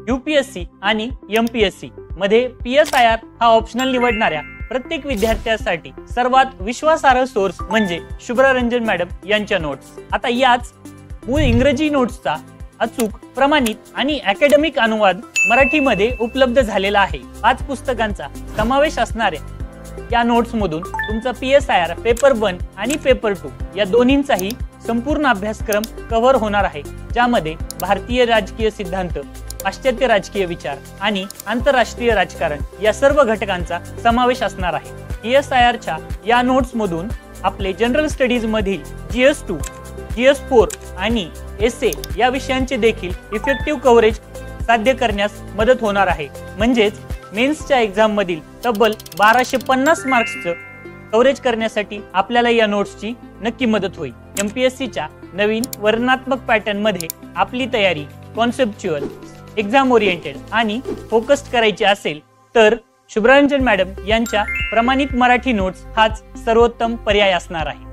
UPSC आणि MPSC मध्ये PSIR हा ऑप्शनल निवडणाऱ्या प्रत्येक विद्यार्थ्यासाठी सर्वात विश्वासार्ह सोर्स म्हणजे शुभ्ररंजन मॅडम यांच्या नोट्स। आता याच मूळ इंग्रजी नोट्सचा अचूक, प्रमाणित आणि अकॅडमिक अनुवाद मराठीमध्ये उपलब्ध झालेला आहे। 5 पुस्तकांचा समावेश असणाऱ्या या नोट्स मधून तुमचा PSIR पेपर 1 आणि पेपर 2 या दोन्हींचाही संपूर्ण अभ्यासक्रम कव्हर होणार आहे, ज्यामध्ये भारतीय राजकीय सिद्धांत, पाश्चात्य राजकीय विचार आणि आंतरराष्ट्रीय राजकारण या सर्व घटकांचा समावेश असणार आहे। PSIRच्या या नोट्स मधून आपले जनरल स्टडीज मधील GS2, GS4 आणि एसे या विषयांचे देखील इफेक्टिव्ह कव्हरेज साध्य करण्यास मदत होणार आहे। म्हणजेच मेन्सच्या एक्झाम मधील तब्बल 1250 मार्क्सचं कव्हरेज करण्यासाठी आपल्याला या नोट्सची नक्की मदत होईल। एमपीएससीच्या नवीन वर्णनात्मक पॅटर्न मध्ये आपली तयारी कॉन्सेप्च्युअल, एक्झाम ओरिएंटेड आणि फोकस्ड करायची असेल तर शुभ्ररंजन मॅडम यांच्या प्रमाणित मराठी नोट्स हाच सर्वोत्तम पर्याय असणार आहे।